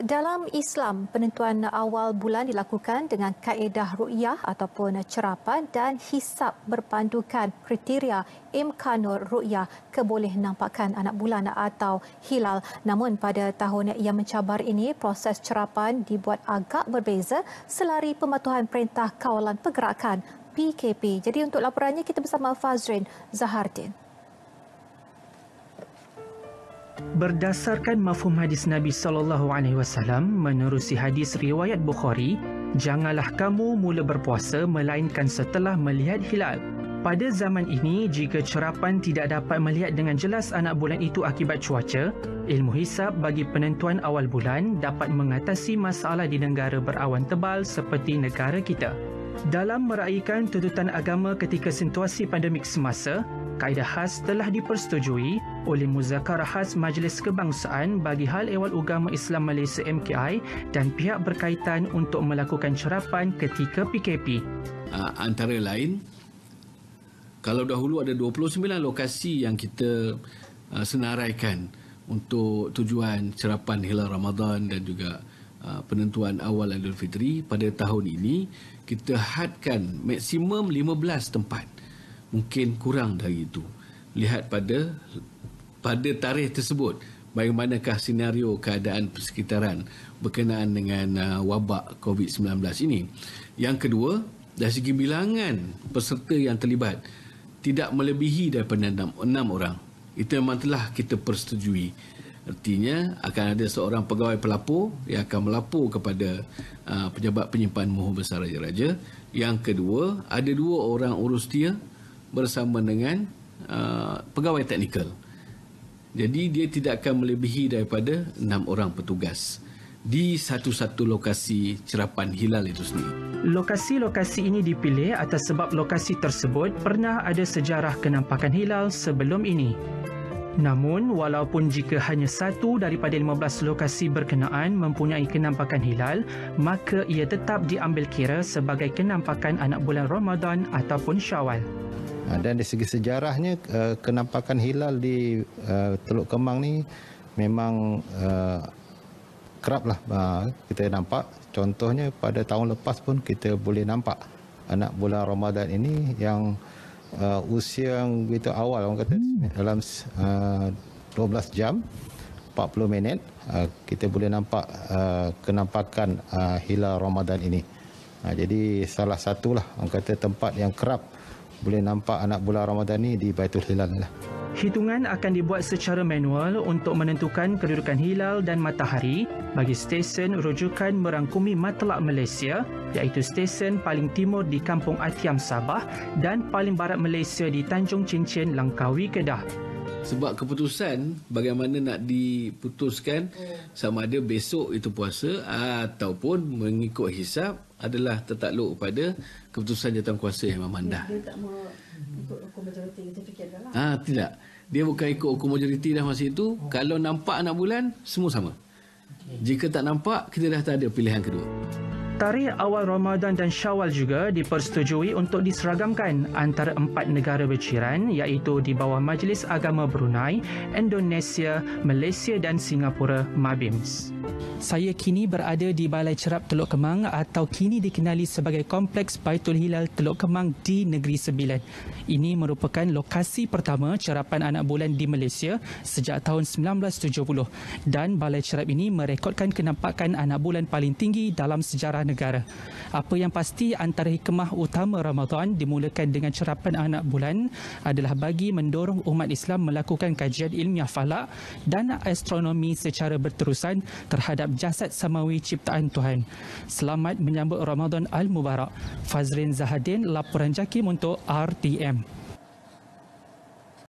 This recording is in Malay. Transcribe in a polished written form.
Dalam Islam, penentuan awal bulan dilakukan dengan kaedah ru'yah ataupun cerapan dan hisab berpandukan kriteria imkanur ru'yah, keboleh nampakan anak bulan atau hilal. Namun pada tahun yang mencabar ini, proses cerapan dibuat agak berbeza selari pematuhan Perintah Kawalan Pergerakan PKP. Jadi untuk laporannya kita bersama Fazrin Zahardin. Berdasarkan mafhum hadis Nabi SAW menerusi hadis riwayat Bukhari, janganlah kamu mula berpuasa melainkan setelah melihat hilal. Pada zaman ini, jika cerapan tidak dapat melihat dengan jelas anak bulan itu akibat cuaca, ilmu hisab bagi penentuan awal bulan dapat mengatasi masalah di negara berawan tebal seperti negara kita. Dalam meraihkan tuntutan agama ketika situasi pandemik semasa, kaedah khas telah dipersetujui oleh Muzakarah Khas Majlis Kebangsaan bagi Hal Ehwal Ugama Islam Malaysia MKI dan pihak berkaitan untuk melakukan cerapan ketika PKP. Antara lain, kalau dahulu ada 29 lokasi yang kita senaraikan untuk tujuan cerapan hilal Ramadan dan juga penentuan awal Aidil Fitri, pada tahun ini kita hadkan maksimum 15 tempat. Mungkin kurang dari itu. Lihat pada tarikh tersebut, bagaimanakah senario keadaan persekitaran berkenaan dengan wabak COVID-19 ini. Yang kedua, dari segi bilangan peserta yang terlibat tidak melebihi daripada 6 orang. Itu memang telah kita persetujui. Artinya akan ada seorang pegawai pelapor yang akan melapor kepada pejabat penyimpan mohon besar raja-raja. Yang kedua, ada 2 orang urus dia bersama dengan pegawai teknikal. Jadi dia tidak akan melebihi daripada 6 orang petugas di satu-satu lokasi cerapan hilal itu sendiri. Lokasi-lokasi ini dipilih atas sebab lokasi tersebut pernah ada sejarah kenampakan hilal sebelum ini. Namun, walaupun jika hanya satu daripada 15 lokasi berkenaan mempunyai kenampakan hilal, maka ia tetap diambil kira sebagai kenampakan anak bulan Ramadan ataupun Syawal. Dan dari segi sejarahnya, kenampakan hilal di Teluk Kemang ni memang keraplah kita nampak. Contohnya pada tahun lepas pun kita boleh nampak anak bulan Ramadan ini yang usia yang begitu awal, orang kata dalam 12 jam 40 minit kita boleh nampak kenampakan hilal Ramadan ini. Jadi salah satulah orang kata tempat yang kerap boleh nampak anak bulan Ramadan ini di Baitul Hilal lah. Hitungan akan dibuat secara manual untuk menentukan kedudukan hilal dan matahari bagi stesen rujukan merangkumi Matlak Malaysia, iaitu stesen paling timur di Kampung Atiam Sabah dan paling barat Malaysia di Tanjung Cincin, Langkawi, Kedah. Sebab keputusan bagaimana nak diputuskan sama ada besok itu puasa ataupun mengikut hisab adalah tertakluk pada keputusan Jawatankuasa Yang Memandah. Dia tak mau ikut hukum majoriti, kita fikirkan lah. Tidak. Dia bukan ikut hukum majoriti dah masa itu. Kalau nampak anak bulan, semua sama. Jika tak nampak, kita dah tak ada pilihan kedua. Tarikh awal Ramadan dan Syawal juga dipersetujui untuk diseragamkan antara 4 negara berjiran, iaitu di bawah Majlis Agama Brunei, Indonesia, Malaysia dan Singapura (MABIMS). Saya kini berada di Balai Cerap Teluk Kemang atau kini dikenali sebagai Kompleks Baitul Hilal Teluk Kemang di Negeri Sembilan. Ini merupakan lokasi pertama cerapan anak bulan di Malaysia sejak tahun 1970 dan Balai Cerap ini merekodkan kenampakan anak bulan paling tinggi dalam sejarah negara. Apa yang pasti, antara hikmah utama Ramadan dimulakan dengan cerapan anak bulan adalah bagi mendorong umat Islam melakukan kajian ilmiah falak dan astronomi secara berterusan terhadap jasad samawi ciptaan Tuhan. Selamat menyambut Ramadan Al-Mubarak. Fazrin Zahardin, laporan JAKIM untuk RTM.